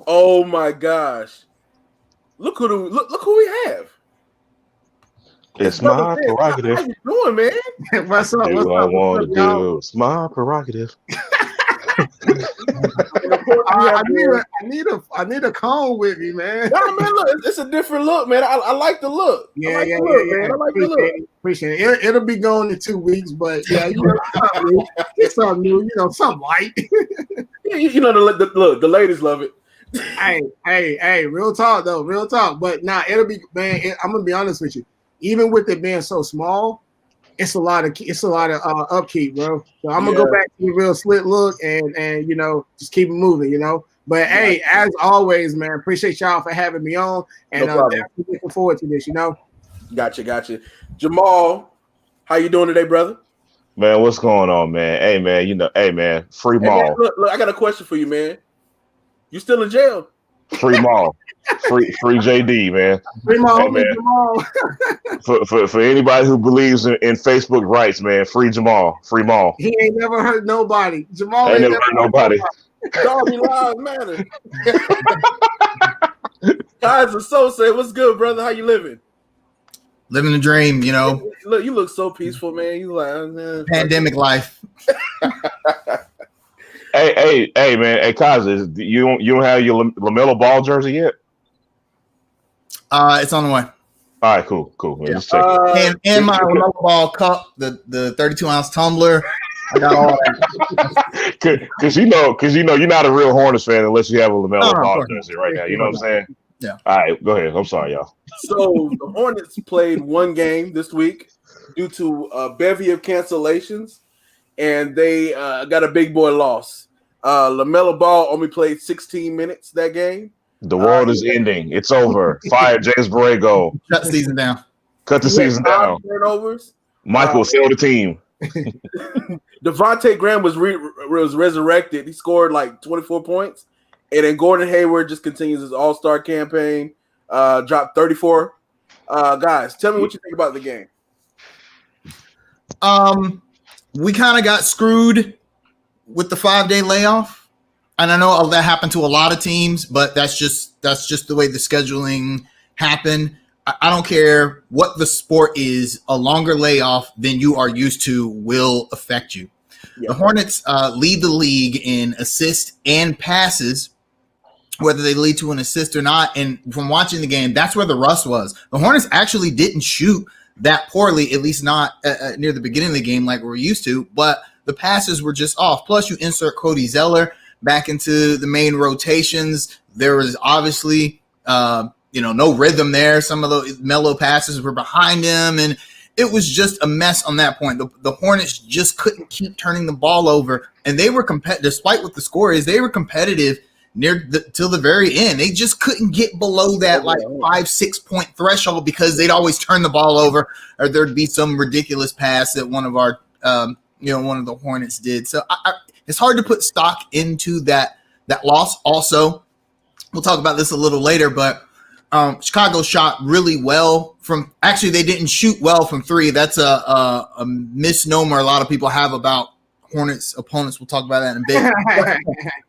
Oh my gosh! Look who we have. It's my prerogative. How you doing, man? What's up? Do I want to do? It's my prerogative. I need a cone with me, man. No, man, look, it's a different look, man. I like the look. Yeah. Man. I like the look. Appreciate it. It'll be gone in 2 weeks, but yeah, it's something new. Something light. The ladies love it. Hey, real talk though, real talk. But it'll be, man. I'm gonna be honest with you. Even with it being so small, it's a lot of upkeep, bro. So I'm gonna go back to the real slit look and just keep it moving, But hey, as always, man, appreciate y'all for having me on, and definitely looking forward to this, Gotcha. Jamal, how you doing today, brother? Man, what's going on, man? Hey, man, free mall. Man, look, I got a question for you, man. You still in jail? Free mall. Free JD, man. Free mall, hey, man. Jamal. for anybody who believes in Facebook rights, man, free Jamal. Free mall. He ain't never hurt nobody. Jamal ain't never hurt nobody. Darby lives matter. Guys, Associate, what's good, brother? How you living? Living the dream, Look, you look so peaceful, man. You like pandemic life. Hey, man. Hey, Kaz, you don't have your Lamelo Ball jersey yet? It's on the way. All right, cool. Yeah. Just and my Lamelo Ball cup, the 32-ounce tumbler. I got all that. Because you're not a real Hornets fan unless you have a Lamelo Ball jersey right now. You know what I'm saying? Yeah. All right, go ahead. I'm sorry, y'all. So the Hornets played one game this week due to a bevy of cancellations, and they got a big boy loss. LaMelo Ball only played 16 minutes that game. The world is ending. It's over. Fire James Borrego. Cut the season down. Cut the season down. Turnovers. Michael, sell the team. Devontae Graham was resurrected. He scored like 24 points. And then Gordon Hayward just continues his all-star campaign. Dropped 34. Guys, tell me what you think about the game. We kind of got screwed with the 5-day layoff. And I know that happened to a lot of teams, but that's just the way the scheduling happened. I don't care what the sport is, a longer layoff than you are used to will affect you. Yeah. The Hornets lead the league in assists and passes, whether they lead to an assist or not. And from watching the game, that's where the rust was. The Hornets actually didn't shoot that poorly, at least not near the beginning of the game like we're used to, but the passes were just off. Plus, you insert Cody Zeller back into the main rotations. There was obviously, no rhythm there. Some of the mellow passes were behind him, and it was just a mess on that point. The Hornets just couldn't keep turning the ball over, and they were competitive. Despite what the score is, they were competitive till the very end. They just couldn't get below that 5-6 point threshold because they'd always turn the ball over, or there'd be some ridiculous pass that one of our one of the Hornets did. So it's hard to put stock into that loss. Also, we'll talk about this a little later, but Chicago shot really well from. Actually, they didn't shoot well from three. That's a misnomer a lot of people have about Hornets opponents. We'll talk about that in a bit.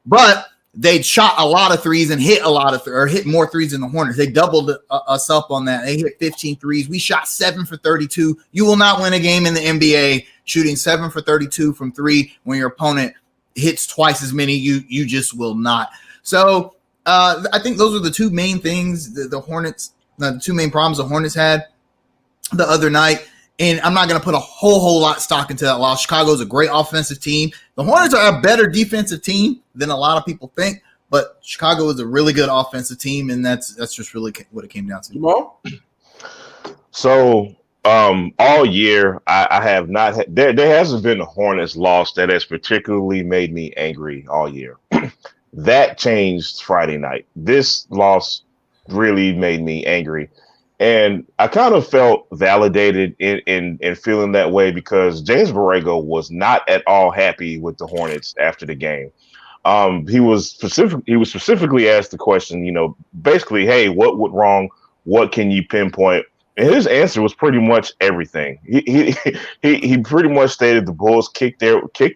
But they shot a lot of threes and hit a lot of hit more threes than the Hornets. They doubled us up on that. They hit 15 threes. We shot 7 for 32. You will not win a game in the NBA shooting 7 for 32 from three when your opponent hits twice as many. You just will not. So I think those are the two main things the Hornets, the two main problems the Hornets had the other night. And I'm not going to put a whole lot of stock into that loss. Chicago's a great offensive team. The Hornets are a better defensive team than a lot of people think, but Chicago is a really good offensive team, and that's just really what it came down to. Jamal? So all year, I have not had, there hasn't been a Hornets loss that has particularly made me angry all year. That changed Friday night. This loss really made me angry. And I kind of felt validated in feeling that way because James Borrego was not at all happy with the Hornets after the game. He was specifically asked the question, basically, hey, what went wrong? What can you pinpoint? And his answer was pretty much everything. He pretty much stated the Bulls kicked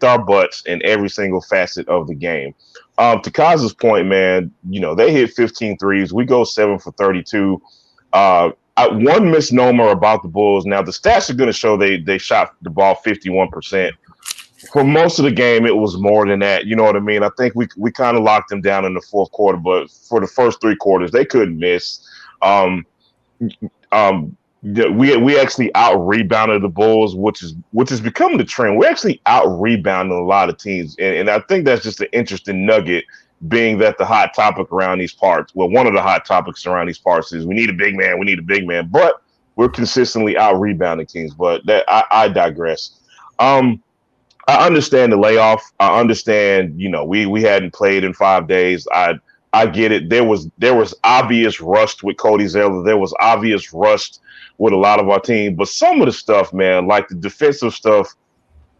our butts in every single facet of the game. To Kaz's point, man, they hit 15 threes. We go 7 for 32. One misnomer about the Bulls. Now, the stats are going to show they shot the ball 51%. For most of the game, it was more than that. You know what I mean? I think we kind of locked them down in the fourth quarter, but for the first 3 quarters, they couldn't miss. We actually out-rebounded the Bulls, which is becoming the trend. We're actually out-rebounding a lot of teams, and I think that's just an interesting nugget, being that the hot topic around these parts, well, one of the hot topics around these parts is we need a big man, but we're consistently out-rebounding teams. But I digress. I understand the layoff. I understand, we hadn't played in 5 days. I get it. There was obvious rust with Cody Zeller. There was obvious rust with a lot of our team. But some of the stuff, man, like the defensive stuff,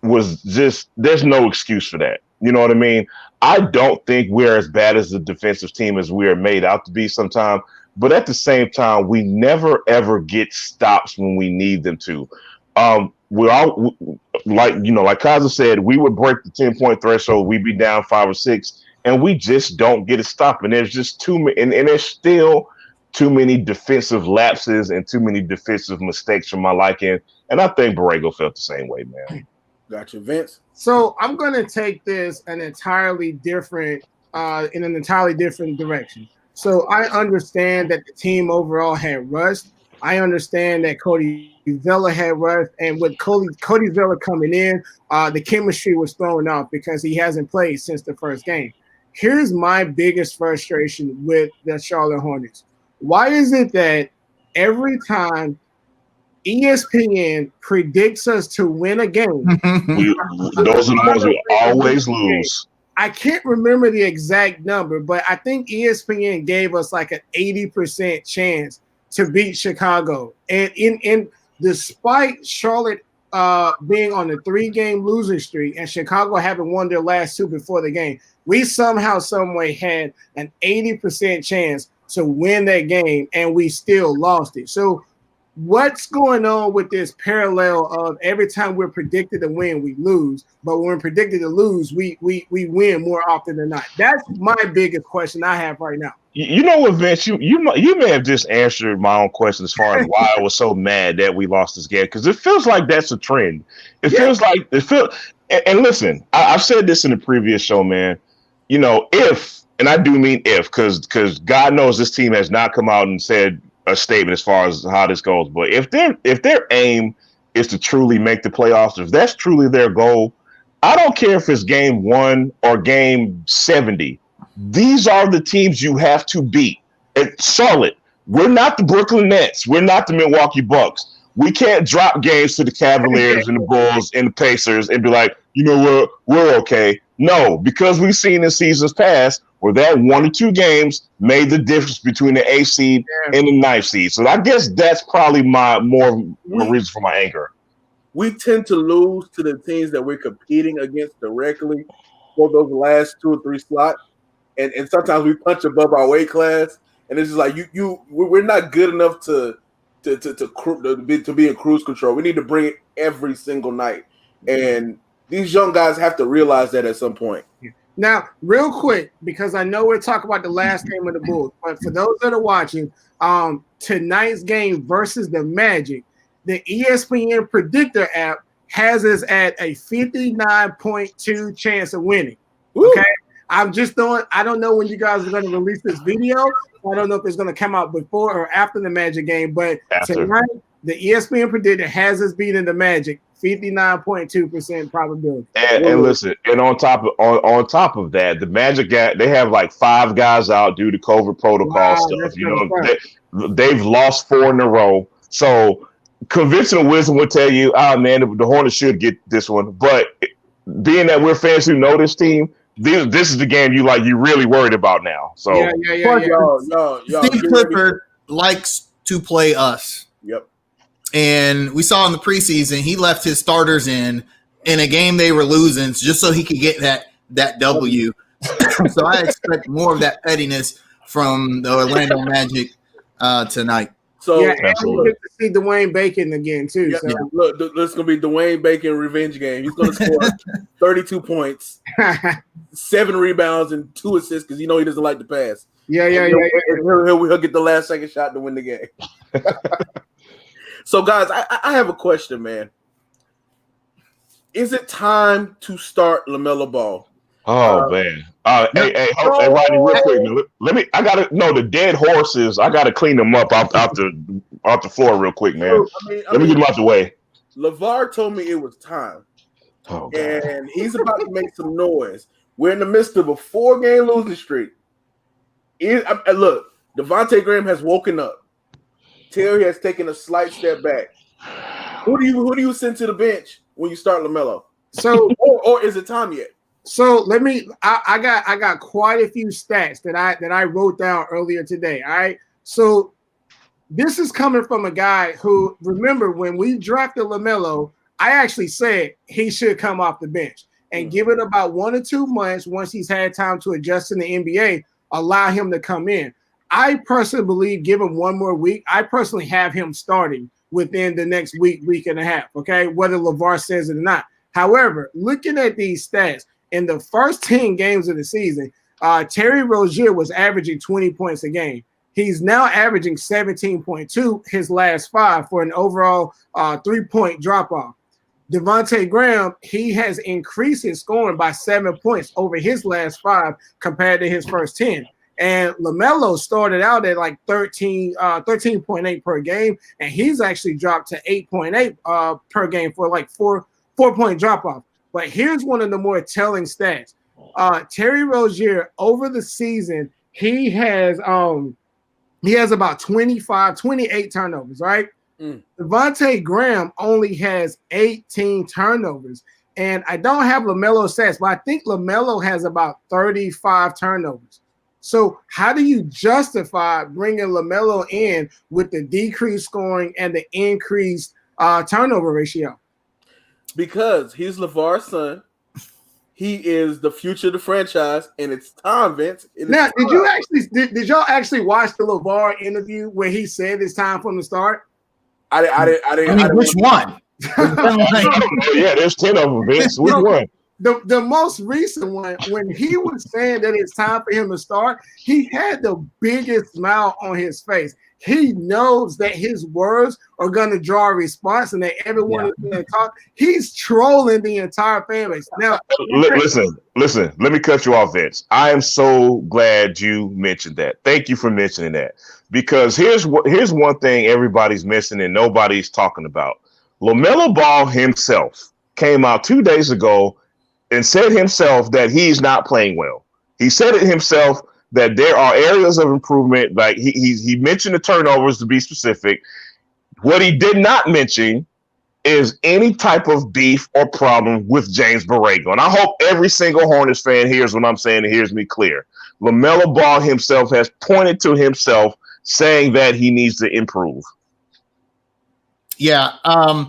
was just, there's no excuse for that. You know what I mean? I don't think we're as bad as the defensive team as we are made out to be sometimes. But at the same time, we never, ever get stops when we need them to. We're all, like Kaza said, we would break the 10-point threshold. We'd be down 5 or 6. And we just don't get a stop. And there's just too many, and there's still too many defensive lapses and too many defensive mistakes for my liking. And I think Borrego felt the same way, man. Gotcha, Vince. So I'm going to take this in an entirely different direction. So I understand that the team overall had rust. I understand that Cody Zeller had rust, and with Cody Zeller coming in, the chemistry was thrown off because he hasn't played since the first game. Here's my biggest frustration with the Charlotte Hornets. Why is it that every time ESPN predicts us to win a game, those are the ones we always lose? I can't remember the exact number, but I think ESPN gave us like an 80% chance to beat Chicago. And despite Charlotte being on a 3-game losing streak and Chicago having won their last 2 before the game, we somehow, some way had an 80% chance to win that game, and we still lost it. So what's going on with this parallel of every time we're predicted to win, we lose, but when we're predicted to lose, we win more often than not? That's my biggest question I have right now. You know what, Vince? You may have just answered my own question as far as why I was so mad that we lost this game, because it feels like that's a trend. And listen, I've said this in the previous show, man. If, and I do mean if, because God knows this team has not come out and said a statement as far as how this goes. But if their aim is to truly make the playoffs, if that's truly their goal, I don't care if it's game 1 or game 70. These are the teams you have to beat. Charlotte, we're not the Brooklyn Nets. We're not the Milwaukee Bucks. We can't drop games to the Cavaliers and the Bulls and the Pacers and be like, we're okay. No, because we've seen in seasons past where that 1 or 2 games made the difference between the 8th seed and the 9th seed. So I guess that's probably my reason for my anger. We tend to lose to the teams that we're competing against directly for those last 2 or 3 slots. And sometimes we punch above our weight class, and it's just like we're not good enough to be in cruise control. We need to bring it every single night, and these young guys have to realize that at some point. Now, real quick, because I know we're talking about the last game of the Bulls, but for those that are watching, tonight's game versus the Magic, the ESPN Predictor app has us at a 59.2 chance of winning. Okay. I'm just throwing. I don't know when you guys are going to release this video. I don't know if it's going to come out before or after the Magic game, but tonight the ESPN Predictor has us beating the Magic, 59.2% probability. And listen, and on top of that, the Magic they have like 5 guys out due to COVID protocol stuff. They've lost 4 in a row. So conventional wisdom would tell you, man, the Hornets should get this one. But being that we're fans who know this team, this is the game you really worried about now. So Y'all, Steve Clifford likes to play us. Yep. And we saw in the preseason he left his starters in a game they were losing just so he could get that W. So I expect more of that pettiness from the Orlando Magic tonight. So yeah, and we get to see Dwayne Bacon again too. Yeah, So look, this is gonna be Dwayne Bacon revenge game. He's gonna score 32 points, 7 rebounds, and 2 assists because he doesn't like to pass. yeah. He'll get the last second shot to win the game. So, guys, I have a question, man. Is it time to start LaMelo Ball? Oh man! Hey, Rodney, real quick. Let me. I gotta know the dead horses. I gotta clean them up off the floor real quick, man. Let me get them out the way. Lavar told me it was time, Oh, and he's about to make some noise. We're in the midst of a 4-game losing streak. Look, Devontae Graham has woken up. Terry has taken a slight step back. Who do you send to the bench when you start LaMelo? So, or is it time yet? So let me. I got quite a few stats that I wrote down earlier today. All right. So this is coming from a guy who, remember, when we drafted LaMelo, I actually said he should come off the bench and give it about 1 or 2 months once he's had time to adjust in the NBA, allow him to come in. I personally believe, give him 1 more week, I personally have him starting within the next week and a half. Okay, whether LaVar says it or not. However, looking at these stats. In the first 10 games of the season, Terry Rozier was averaging 20 points a game. He's now averaging 17.2 his last 5 for an overall 3-point drop-off. Devontae Graham, he has increased his scoring by 7 points over his last 5 compared to his first 10. And LaMelo started out at like 13.8 per game, and he's actually dropped to 8.8 per game for like 4-point drop-off. But here's one of the more telling stats. Terry Rozier over the season, he has about 28 turnovers, right? Devontae Graham only has 18 turnovers. And I don't have LaMelo stats, but I think LaMelo has about 35 turnovers. So how do you justify bringing LaMelo in with the decreased scoring and the increased turnover ratio? Because he's LaVar's son. He is the future of the franchise, and it's time, Vince. Now, did y'all actually watch the LaVar interview where he said it's time for him to start? I didn't. Which one? Yeah, there's 10 of them, Vince. Which one? The most recent one, when he was saying that it's time for him to start, he had the biggest smile on his face. He knows that his words are going to draw a response and that everyone is going to talk. He's trolling the entire fan base. Now, listen. Let me cut you off, Vince. I am so glad you mentioned that. Thank you for mentioning that. Because here's one thing everybody's missing and nobody's talking about. LaMelo Ball himself came out 2 days ago and said himself that he's not playing well. He said it himself that there are areas of improvement. Like he mentioned the turnovers to be specific. What he did not mention is any type of beef or problem with James Borrego. And I hope every single Hornets fan hears what I'm saying and hears me clear. LaMelo Ball himself has pointed to himself saying that he needs to improve. Yeah. I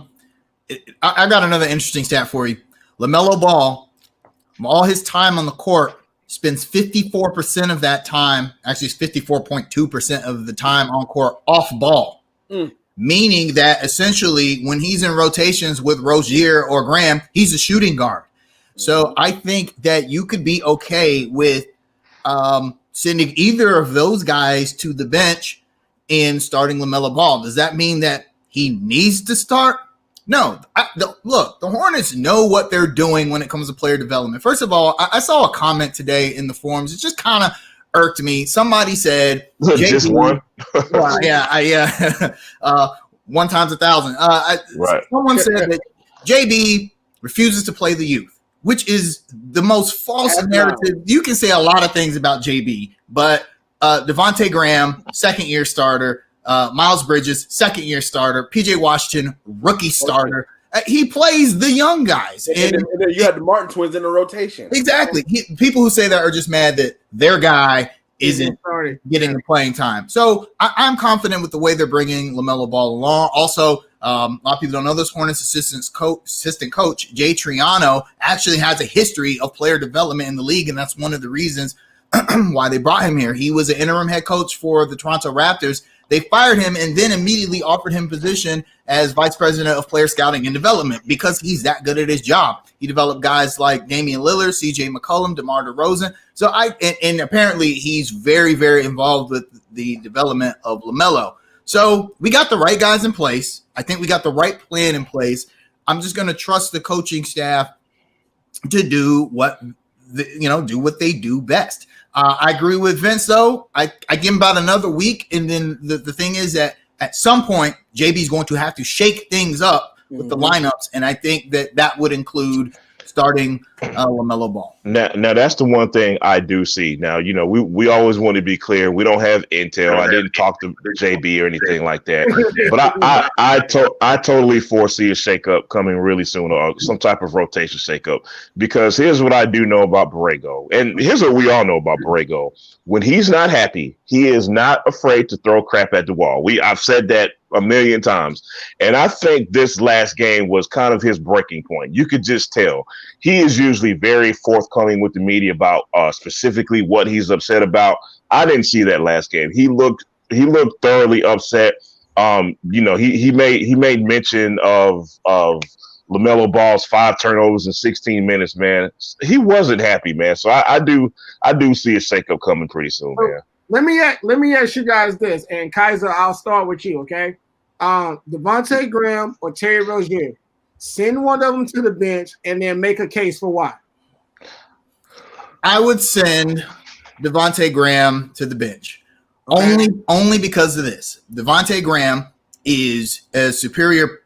got another interesting stat for you. LaMelo Ball, from all his time on the court, spends 54% of that time, actually it's 54.2% of the time on court off ball, meaning that essentially when he's in rotations with Rozier or Graham, he's a shooting guard. So I think that you could be okay with sending either of those guys to the bench and starting LaMelo Ball. Does that mean that he needs to start? No. Look, the Hornets know what they're doing when it comes to player development. First of all, I saw a comment today in the forums. It just kind of irked me. Somebody said, just one. One times 1,000. Right. Someone said that JB refuses to play the youth, which is the most false narrative. You can say a lot of things about JB, but Devontae Graham, second-year starter, Miles Bridges, second-year starter, PJ Washington, rookie starter. He plays the young guys. And then you had the Martin twins in the rotation. Exactly. People who say that are just mad that their guy isn't getting the playing time. So I'm confident with the way they're bringing LaMelo Ball along. Also, a lot of people don't know this. Hornets assistant coach, Jay Triano, actually has a history of player development in the league, and that's one of the reasons why they brought him here. He was an interim head coach for the Toronto Raptors. They fired him and then immediately offered him position as vice president of player scouting and development because he's that good at his job. He developed guys like Damian Lillard, CJ McCollum, DeMar DeRozan. So and apparently he's very, very involved with the development of LaMelo. So we got the right guys in place. I think we got the right plan in place. I'm just going to trust the coaching staff to do what they do best. I agree with Vince, though. I give him about another week, and then the thing is that at some point, JB's going to have to shake things up with the lineups, and I think that would include starting LaMelo Ball. Now that's the one thing I do see. Now, we always want to be clear. We don't have intel. I didn't talk to JB or anything like that. But I totally foresee a shakeup coming really soon, or some type of rotation shakeup. Because here's what I do know about Borrego, and here's what we all know about Borrego. When he's not happy, he is not afraid to throw crap at the wall. I've said that a million times. And I think this last game was kind of his breaking point. You could just tell. He is usually very forthcoming with the media about specifically what he's upset about. I didn't see that last game. He looked thoroughly upset. He made mention of LaMelo Ball's 5 turnovers in 16 minutes, man. He wasn't happy, man. So I do see a shakeup coming pretty soon, man. Let me ask you guys this, and Kaiser, I'll start with you, okay? Devontae Graham or Terry Rozier, send one of them to the bench and then make a case for why. I would send Devontae Graham to the bench, only because of this. Devontae Graham is a superior.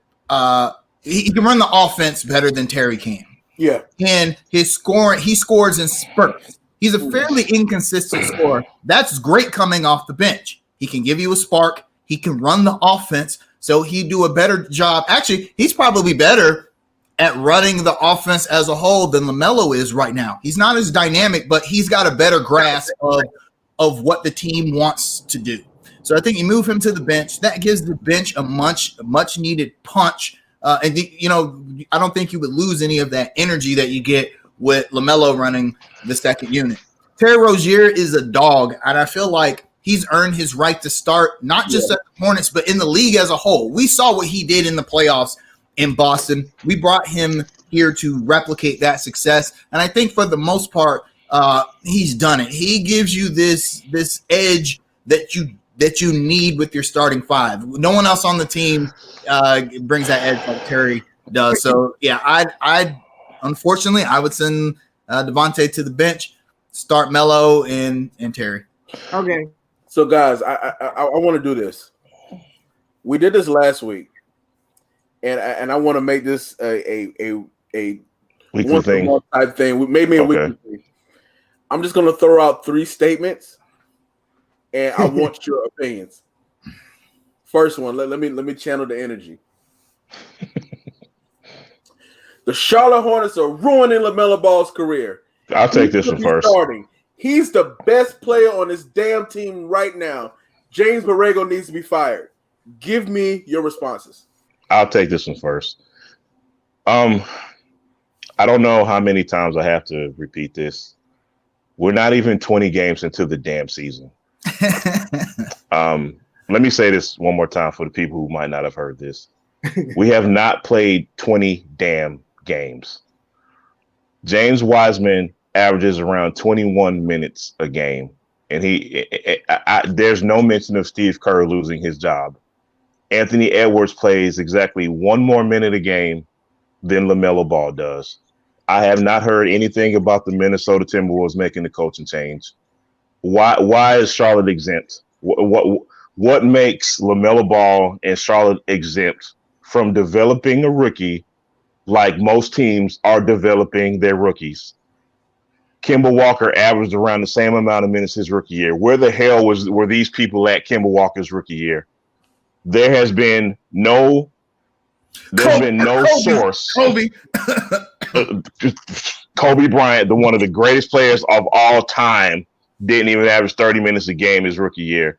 He can run the offense better than Terry can. Yeah, and his scoring, he scores in spurts. He's a fairly inconsistent scorer. That's great coming off the bench. He can give you a spark. He can run the offense. So he'd do a better job. Actually, he's probably better at running the offense as a whole than LaMelo is right now. He's not as dynamic, but he's got a better grasp of what the team wants to do. So I think you move him to the bench. That gives the bench a much needed punch. I don't think you would lose any of that energy that you get with LaMelo running the second unit. Terry Rozier is a dog, and I feel like he's earned his right to start, not just at the Hornets, but in the league as a whole. We saw what he did in the playoffs in Boston. We brought him here to replicate that success, and I think for the most part, he's done it. He gives you this edge that you need with your starting 5. No one else on the team brings that edge like Terry does. So, yeah, Unfortunately, I would send Devontae to the bench, start Melo and Terry. Okay. So, guys, I want to do this. We did this last week, and I want to make this a weekly thing type thing. Maybe a weekly thing. I'm just going to throw out 3 statements, and I want your opinions. First one, let me channel the energy. The Charlotte Hornets are ruining LaMelo Ball's career. I'll take this one first. He's the best player on this damn team right now. James Borrego needs to be fired. Give me your responses. I'll take this one first. I don't know how many times I have to repeat this. We're not even 20 games into the damn season. Let me say this one more time for the people who might not have heard this. We have not played 20 damn games. James Wiseman averages around 21 minutes a game, and there's no mention of Steve Kerr losing his job. Anthony Edwards plays exactly 1 more minute a game than LaMelo Ball does. I have not heard anything about the Minnesota Timberwolves making the coaching change. Why is Charlotte exempt? What makes LaMelo Ball and Charlotte exempt from developing a rookie like most teams are developing their rookies? Kemba Walker averaged around the same amount of minutes his rookie year. Where the hell were these people at Kemba Walker's rookie year? There has been no source. Kobe Bryant, one of the greatest players of all time, didn't even average 30 minutes a game his rookie year.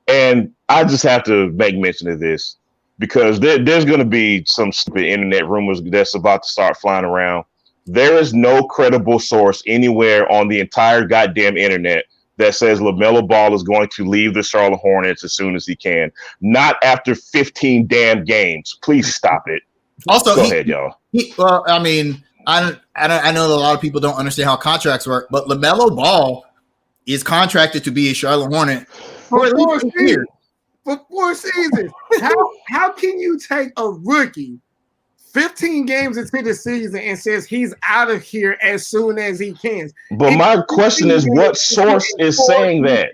And I just have to make mention of this because there's going to be some stupid internet rumors that's about to start flying around. There is no credible source anywhere on the entire goddamn internet that says LaMelo Ball is going to leave the Charlotte Hornets as soon as he can, not after 15 damn games. Please stop it. Also, go ahead, y'all. Well, I mean, I know that a lot of people don't understand how contracts work, but LaMelo Ball is contracted to be a Charlotte Hornet for 4 seasons. For 4 seasons. How can you take a rookie 15 games into the season and says he's out of here as soon as he can? But my question is, what source is saying that?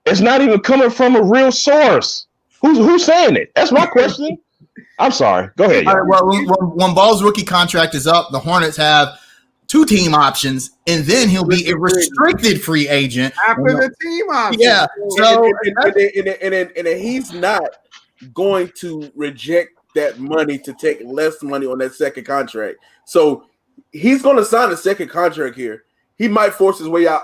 It's not even coming from a real source. Who's saying it? That's my question. I'm sorry. Go ahead. Well, when Ball's rookie contract is up, the Hornets have 2 team options, and then he'll be a restricted free agent after the team option. Yeah. So and he's not going to reject that money to take less money on that second contract. So he's going to sign a second contract here. He might force his way out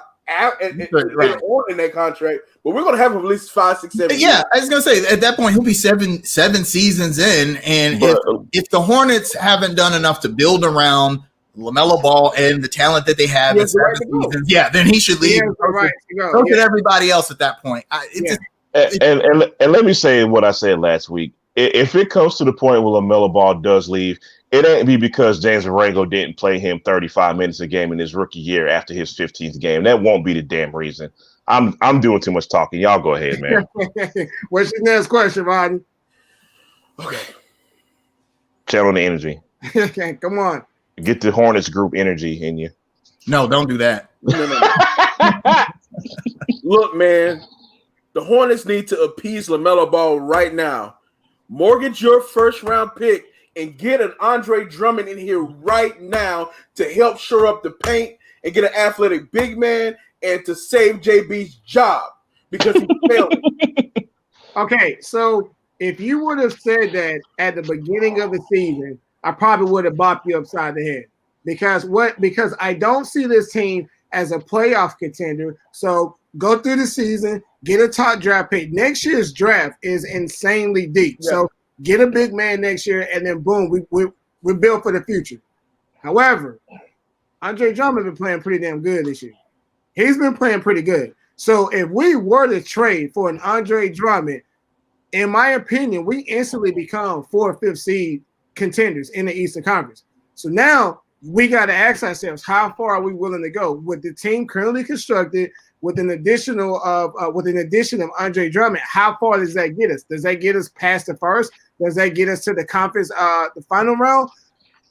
in that contract, but we're going to have him at least 5, 6, 7 years. Yeah, I was going to say, at that point, he'll be seven seasons in, and if the Hornets haven't done enough to build around LaMelo Ball and the talent that they have in 7 seasons, then he should leave. Look at everybody else at that point. And let me say what I said last week. If it comes to the point where LaMelo Ball does leave, it ain't be because James Marengo didn't play him 35 minutes a game in his rookie year after his 15th game. That won't be the damn reason. I'm doing too much talking. Y'all go ahead, man. What's your next question, Rodney? Okay. Channel the energy. Okay, come on. Get the Hornets group energy in you. No, don't do that. No. Look, man, the Hornets need to appease LaMelo Ball right now. Mortgage your first-round pick and get an Andre Drummond in here right now to help shore up the paint and get an athletic big man and to save JB's job because he failed. Okay, so if you would have said that at the beginning of the season, I probably would have bopped you upside the head. Because I don't see this team as a playoff contender. So go through the season, get a top draft pick. Next year's draft is insanely deep. Yeah. So get a big man next year, and then boom, we're built for the future. However, Andre Drummond been playing pretty damn good this year. He's been playing pretty good. So if we were to trade for an Andre Drummond, in my opinion, we instantly become 4th or 5th seed contenders in the Eastern Conference. So now we got to ask ourselves, how far are we willing to go with the team currently constructed? With an addition of Andre Drummond, how far does that get us? Does that get us past the first? Does that get us to the conference, the final round?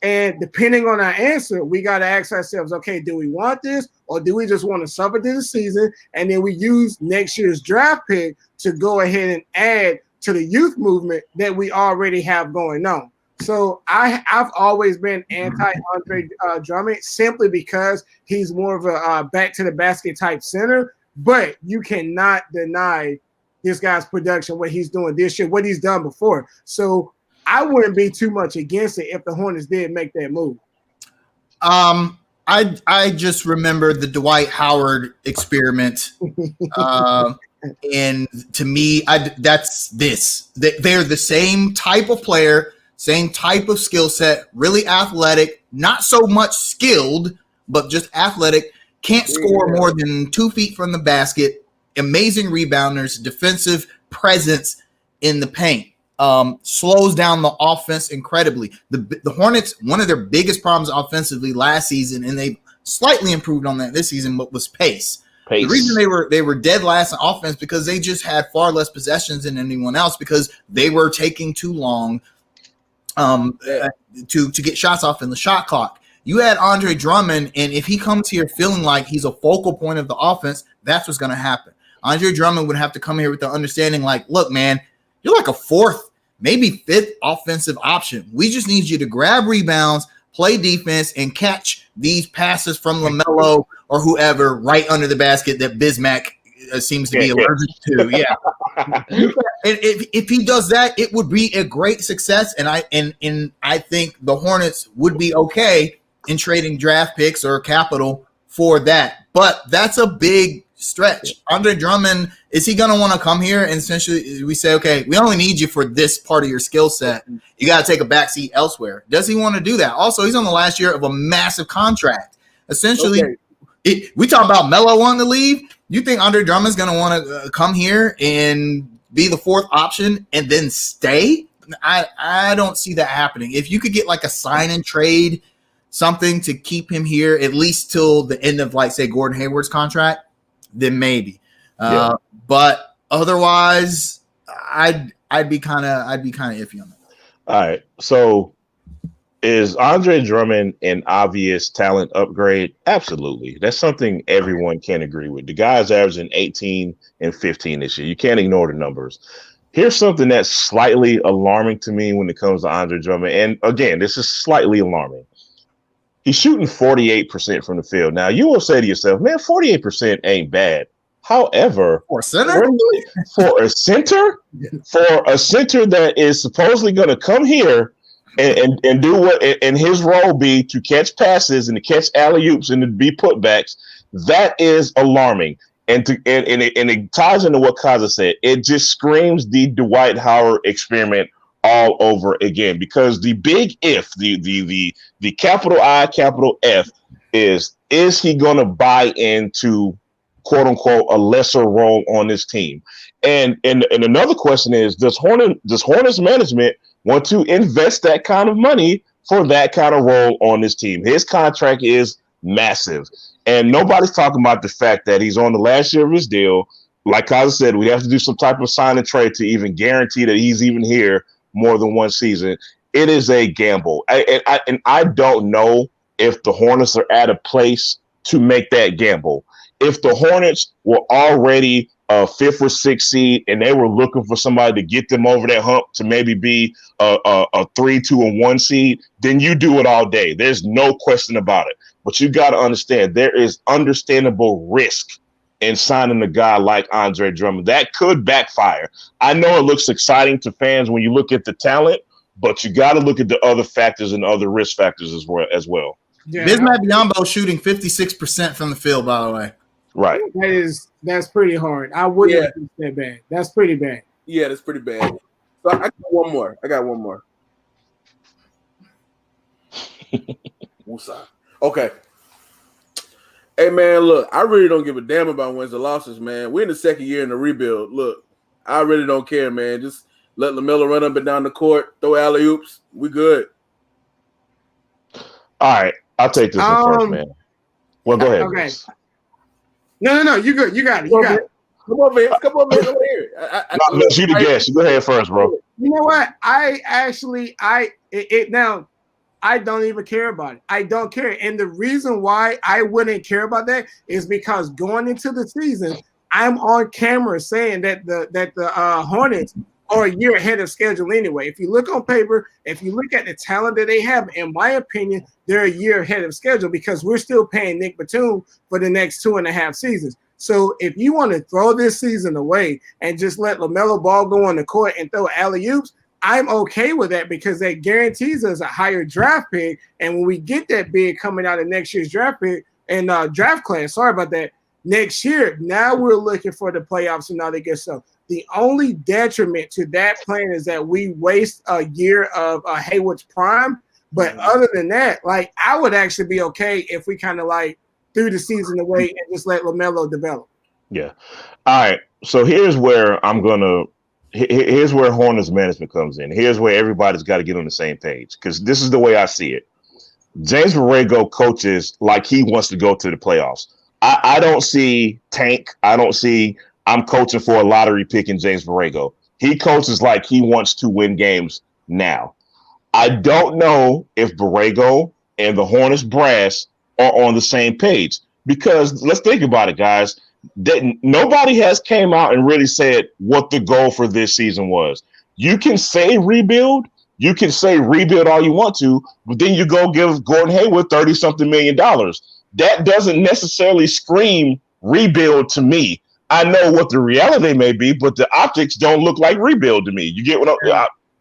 And depending on our answer, we got to ask ourselves, okay, do we want this, or do we just want to suffer through the season and then we use next year's draft pick to go ahead and add to the youth movement that we already have going on? So I've always been anti-Andre Drummond simply because he's more of a back-to-the-basket type center. But you cannot deny this guy's production, what he's doing this year, what he's done before. So I wouldn't be too much against it if the Hornets did make that move. I just remember the Dwight Howard experiment. And to me, that's this. They're the same type of player, same type of skill set, really athletic, not so much skilled, but just athletic. Can't score more than 2 feet from the basket. Amazing rebounders, defensive presence in the paint. Slows down the offense incredibly. The Hornets, one of their biggest problems offensively last season, and they slightly improved on that this season, but was pace. The reason they were dead last in offense because they just had far less possessions than anyone else because they were taking too long to get shots off in the shot clock. You had Andre Drummond, and if he comes here feeling like he's a focal point of the offense, that's what's going to happen. Andre Drummond would have to come here with the understanding like, look, man, you're like a 4th, maybe 5th offensive option. We just need you to grab rebounds, play defense, and catch these passes from LaMelo or whoever right under the basket that Bismack seems to be allergic to. Yeah. If he does that, it would be a great success. And I think the Hornets would be okay in trading draft picks or capital for that. But that's a big stretch. Andre Drummond, is he going to want to come here and essentially we say, okay, we only need you for this part of your skill set. You got to take a backseat elsewhere. Does he want to do that? Also, he's on the last year of a massive contract. Essentially, We talk about Melo wanting to leave. You think Andre Drummond's going to want to come here and be the fourth option and then stay? I don't see that happening. If you could get like a sign and trade, something to keep him here at least till the end of, like, say, Gordon Hayward's contract, then maybe. But otherwise, I'd be kind of iffy on that. All right. So is Andre Drummond an obvious talent upgrade? Absolutely. That's something everyone can agree with. The guy's averaging 18 and 15 this year. You can't ignore the numbers. Here's something that's slightly alarming to me when it comes to Andre Drummond. And again, this is slightly alarming. He's shooting 48% from the field. Now, you will say to yourself, man, 48% ain't bad. However, for a center that is supposedly going to come here and do what and his role be to catch passes and to catch alley-oops and to be putbacks, that is alarming. And it ties into what Kaza said. It just screams the Dwight Howard experiment all over again, because the big if, the capital I, capital F is he going to buy into, quote unquote, a lesser role on this team? And another question is, does Hornets management want to invest that kind of money for that kind of role on this team? His contract is massive, and nobody's talking about the fact that he's on the last year of his deal. Like Kaza said, we have to do some type of sign and trade to even guarantee that he's even here more than one season. It is a gamble. I don't know if the Hornets are at a place to make that gamble. If the Hornets were already a 5th or 6th seed and they were looking for somebody to get them over that hump to maybe be a 3, 2, and 1 seed, then you do it all day. There's no question about it. But you got to understand, there is understandable risk in signing a guy like Andre Drummond. That could backfire. I know it looks exciting to fans when you look at the talent, but you got to look at the other factors and other risk factors as well. Yeah. Bismack Biyombo shooting 56% from the field, by the way. Right. That's pretty hard. I wouldn't think that bad. That's pretty bad. Yeah, that's pretty bad. So I got one more. Woosah. Okay. Hey, man, look, I really don't give a damn about wins or losses, man. We're in the second year in the rebuild. Look, I really don't care, man. Just let LaMelo run up and down the court, throw alley-oops. We good. All right. I'll take this one first, man. Well, go ahead. Okay. Vince. No. You good. You got it. Come on, man. Over here. Vince, you the guest. You go ahead first, bro. You know what? Now, I don't even care about it. I don't care. And the reason why I wouldn't care about that is because going into the season, I'm on camera saying that the Hornets are a year ahead of schedule anyway. If you look on paper, if you look at the talent that they have, in my opinion, they're a year ahead of schedule because we're still paying Nick Batum for the next 2.5 seasons. So if you want to throw this season away and just let LaMelo Ball go on the court and throw alley-oops, I'm okay with that because that guarantees us a higher draft pick. And when we get that bid coming out of next year's draft pick and draft class, sorry about that, next year, now we're looking for the playoffs and all that good stuff. The only detriment to that plan is that we waste a year of Hayward's prime. But other than that, like, I would actually be okay if we kind of like threw the season away and just let LaMelo develop. Yeah. All right. So here's where here's where Hornets management comes in. Here's where everybody's got to get on the same page, because this is the way I see it. James Borrego coaches like he wants to go to the playoffs. I don't see tank. I don't see I'm coaching for a lottery pick in James Borrego. He coaches like he wants to win games now. I don't know if Borrego and the Hornets brass are on the same page, because let's think about it, guys. Nobody has came out and really said what the goal for this season was. You can say rebuild. You can say rebuild all you want to, but then you go give Gordon Hayward $30-something million. That doesn't necessarily scream rebuild to me. I know what the reality may be, but the optics don't look like rebuild to me. You get what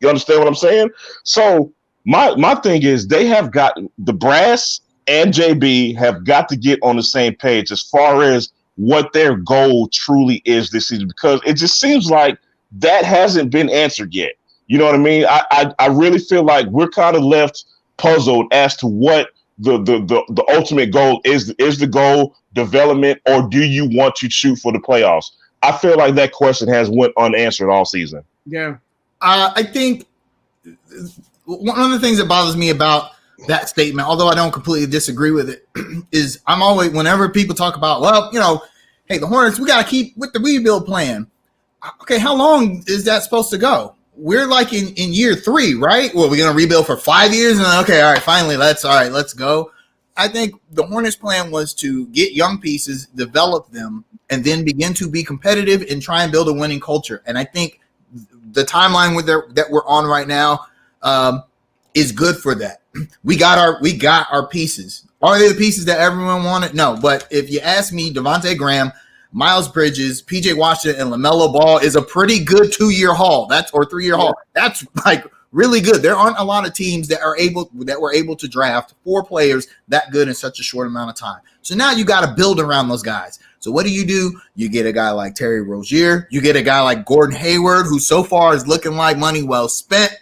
you understand what I'm saying? So my thing is they have got the brass and JB have got to get on the same page as far as what their goal truly is this season, because it just seems like that hasn't been answered yet. You know what I mean? I really feel like we're kind of left puzzled as to what the ultimate goal is the goal development, or do you want to shoot for the playoffs? I feel like that question has went unanswered all season. Yeah. I think one of the things that bothers me about that statement, although I don't completely disagree with it, is I'm always, whenever people talk about, well, hey, the Hornets, we got to keep with the rebuild plan. Okay, how long is that supposed to go? We're like in year 3, right? Well, we're going to rebuild for 5 years, and then, okay, all right, finally, let's go. I think the Hornets' plan was to get young pieces, develop them, and then begin to be competitive and try and build a winning culture. And I think the timeline that we're on right now is good for that. We got our pieces. Are they the pieces that everyone wanted? No, but if you ask me, Devontae Graham, Miles Bridges, PJ Washington, and LaMelo Ball is a pretty good 2-year haul. Or 3-year haul. That's like really good. There aren't a lot of teams that were able to draft 4 players that good in such a short amount of time. So now you got to build around those guys. So what do? You get a guy like Terry Rozier. You get a guy like Gordon Hayward, who so far is looking like money well spent.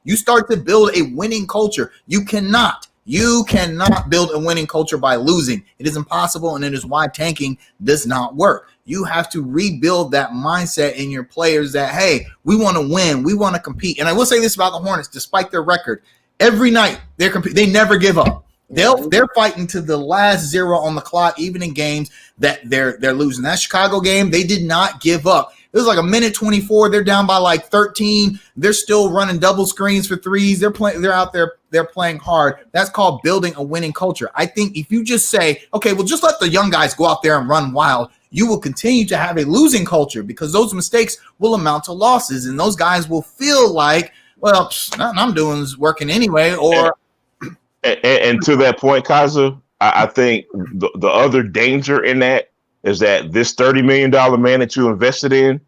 You start to build a winning culture. You cannot build a winning culture by losing. It is impossible, and it is why tanking does not work. You have to rebuild that mindset in your players that, hey, we want to win. We want to compete. And I will say this about the Hornets, despite their record, every night they never give up. They're fighting to the last zero on the clock, even in games that they're losing. That Chicago game, they did not give up. It was like a minute 24. They're down by like 13. They're still running double screens for threes. They're out there. They're playing hard. That's called building a winning culture. I think if you just say, okay, well, just let the young guys go out there and run wild, you will continue to have a losing culture because those mistakes will amount to losses, and those guys will feel like, well, nothing I'm doing is working anyway. And to that point, Kaiser, I think the other danger in that is that this $30 million man that you invested in,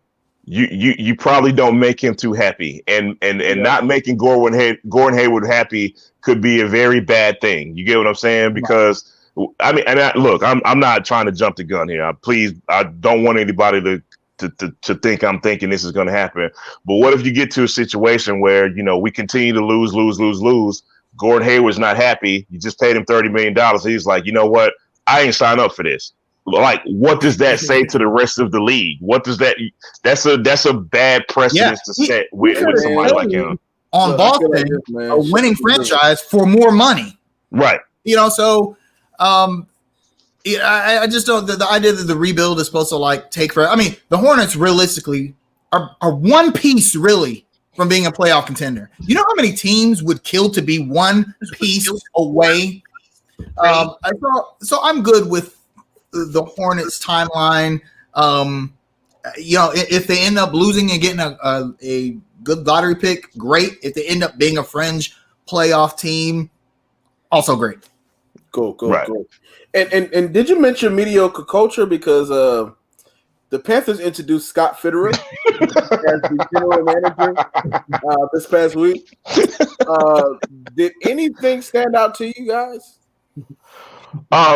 you probably don't make him too happy, and not making Gordon Hayward happy could be a very bad thing. You get what I'm saying? Because I mean, look, I'm not trying to jump the gun here. I don't want anybody to think I'm thinking this is going to happen. But what if you get to a situation where we continue to lose? Gordon Hayward's not happy. You just paid him $30 million. He's like, you know what? I ain't signed up for this. Like, what does that say to the rest of the league? What does that? That's a bad precedent to set with somebody like him. On Boston, a winning franchise for more money, right? So I just don't. The idea that the rebuild is supposed to take forever. I mean, the Hornets realistically are one piece really from being a playoff contender. You know how many teams would kill to be one piece away? So I'm good with the Hornets timeline. If they end up losing and getting a good lottery pick, great. If they end up being a fringe playoff team, also great. Cool. And did you mention mediocre culture? Because the Panthers introduced Scott Fitterer as the general manager this past week. Did anything stand out to you guys?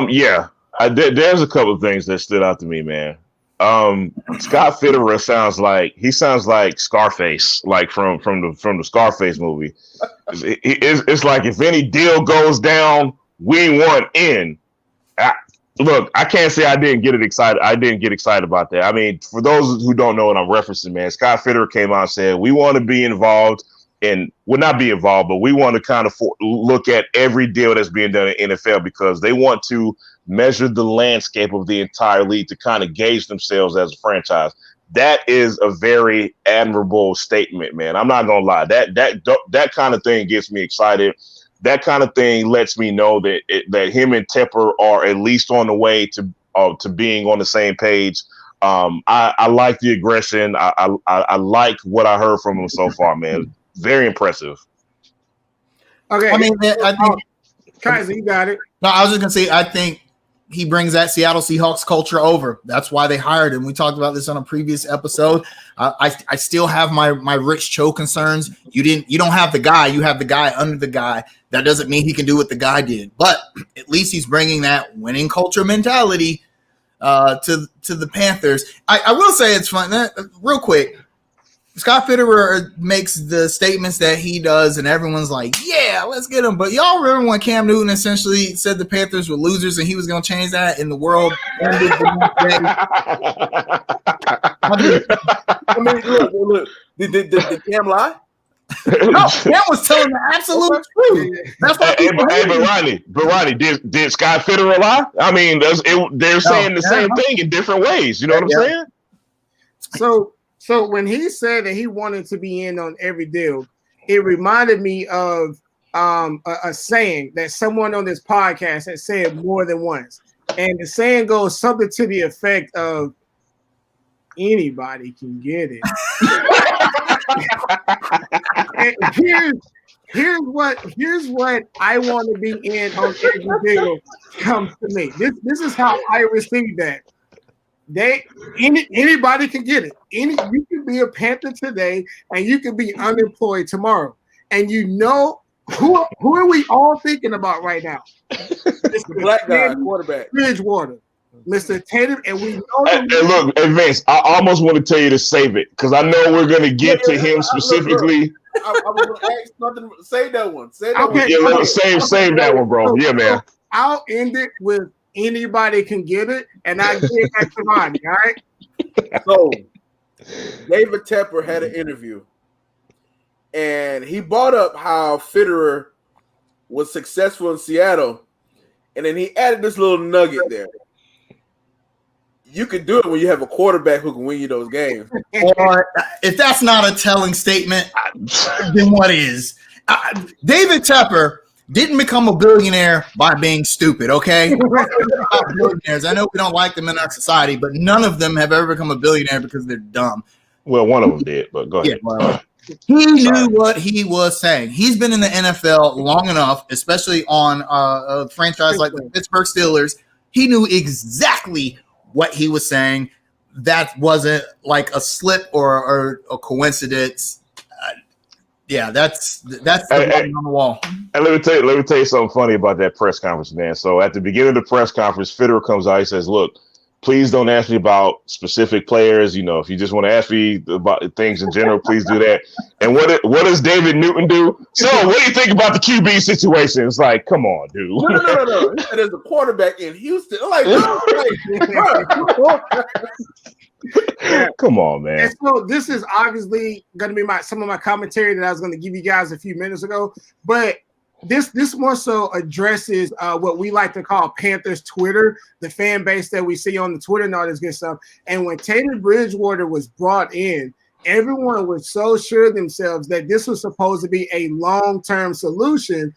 Yeah. There's a couple of things that stood out to me, man. Scott Fitterer sounds like Scarface, like from the Scarface movie. It's like if any deal goes down, we want in. Look, I can't say I didn't get excited. I didn't get excited about that. I mean, for those who don't know what I'm referencing, man, Scott Fitterer came out and said we want to be involved not be involved, but we want to kind of look at every deal that's being done in NFL because they want to measure the landscape of the entire league to kind of gauge themselves as a franchise. That is a very admirable statement, man. I'm not gonna lie. That kind of thing gets me excited. That kind of thing lets me know that him and Tepper are at least on the way to being on the same page. I like the aggression. I like what I heard from him so far, man. Very impressive. Okay, I mean, I think Kaiser, you got it. No, I was just gonna say, I think he brings that Seattle Seahawks culture over. That's why they hired him. We talked about this on a previous episode. I still have my Rich Cho concerns. You don't have the guy. You have the guy under the guy. That doesn't mean he can do what the guy did. But at least he's bringing that winning culture mentality to the Panthers. I will say it's fun. Real quick, Scott Fitterer makes the statements that he does, and everyone's like, yeah, let's get him. But y'all remember when Cam Newton essentially said the Panthers were losers and he was going to change that in the world? Ended the I mean, look. Did Cam lie? No, Cam was telling the absolute truth. That's why but Ronnie, did Scott Fitterer lie? I mean, they're saying the same thing in different ways. You know what I'm saying? So when he said that he wanted to be in on every deal, it reminded me of a saying that someone on this podcast has said more than once. And the saying goes something to the effect of anybody can get it. Here's what I want to be in on every deal comes to me. This is how I receive that. Anybody can get it. You can be a Panther today, and you can be unemployed tomorrow. And you know who are we all thinking about right now? Mr. Black guy, quarterback, Bridgewater, Mr. Tatum, and we know. And look, Vince, I almost want to tell you to save it because I know we're going to get to him specifically. I was going to ask nothing. Save that one. Save that one. Yeah, save that one, bro. Yeah, man. I'll end it with anybody can get it, and I give it back to Ronnie, all right? So, David Tepper had an interview, and he brought up how Fitterer was successful in Seattle, and then he added this little nugget there. You can do it when you have a quarterback who can win you those games. Or if that's not a telling statement, then what is? David Tepper didn't become a billionaire by being stupid, okay? Billionaires. I know we don't like them in our society, but none of them have ever become a billionaire because they're dumb. Well, one of them did, but go ahead. Yeah, well, he knew what he was saying. He's been in the NFL long enough, especially on a franchise like the Pittsburgh Steelers. He knew exactly what he was saying. That wasn't like a slip or a coincidence. That's the writing on the wall. And let me tell you something funny about that press conference, man. So at the beginning of the press conference, Fitterer comes out. He says, "Look, please don't ask me about specific players. You know, if you just want to ask me about things in general, please do that." And what does David Newton do? So, what do you think about the QB situation? It's like, come on, dude. No. There's a quarterback in Houston. Like, come on, man. And so this is obviously going to be some of my commentary that I was going to give you guys a few minutes ago, but this more so addresses what we like to call Panthers Twitter, the fan base that we see on the Twitter and all this good stuff. And when Teddy Bridgewater was brought in, everyone was so sure of themselves that this was supposed to be a long-term solution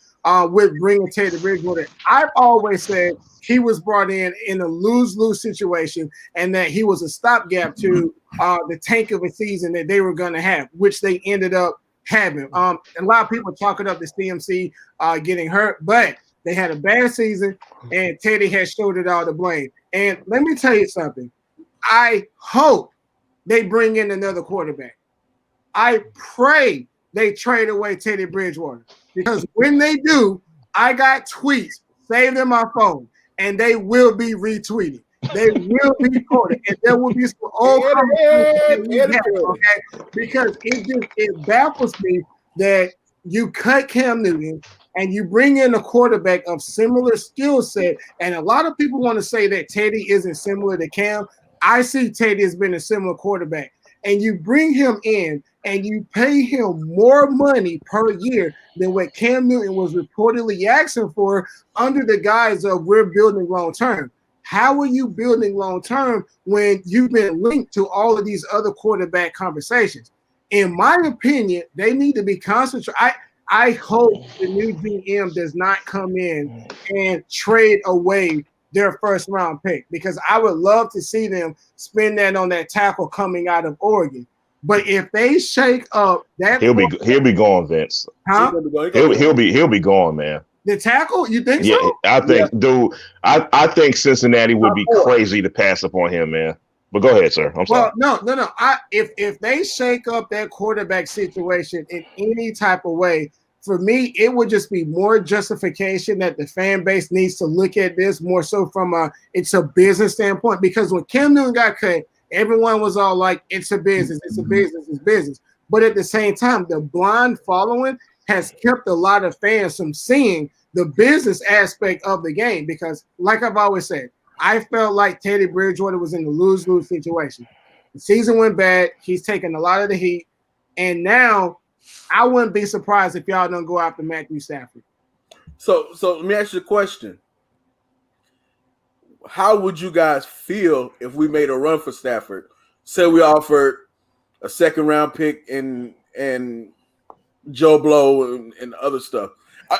with bringing Teddy Bridgewater. I've always said he was brought in a lose-lose situation and that he was a stopgap to the tank of a season that they were going to have, which they ended up having. A lot of people chalking up the CMC getting hurt, but they had a bad season and Teddy has showed all the blame. And let me tell you something. I hope they bring in another quarterback. I pray they trade away Teddy Bridgewater because when they do, I got tweets saved in my phone and they will be retweeted. They will be quoted, and there will be some old conversations, okay? Because it baffles me that you cut Cam Newton and you bring in a quarterback of similar skill set, and a lot of people want to say that Teddy isn't similar to Cam. I see Teddy as being a similar quarterback, and you bring him in and you pay him more money per year than what Cam Newton was reportedly asking for under the guise of we're building long term. How are you building long term when you've been linked to all of these other quarterback conversations? In my opinion, they need to be concentrated. I hope the new GM does not come in and trade away their first round pick because I would love to see them spend that on that tackle coming out of Oregon. But if they shake up that, he'll be gone, Vince. Huh? He'll be gone, man. The tackle, you think so? I think, dude. I think Cincinnati would be crazy to pass up on him, man. But go ahead, sir. I'm sorry. No. If they shake up that quarterback situation in any type of way, for me, it would just be more justification that the fan base needs to look at this more so from it's a business standpoint. Because when Cam Newton got cut everyone was all like, it's a business, it's a business, it's business. But at the same time, the blind following has kept a lot of fans from seeing the business aspect of the game because, like I've always said, I felt like Teddy Bridgewater was in a lose-lose situation. The season went bad. He's taking a lot of the heat. And now I wouldn't be surprised if y'all don't go after Matthew Stafford. So let me ask you a question. How would you guys feel if we made a run for Stafford? Say we offered a second-round pick and Joe Blow and other stuff.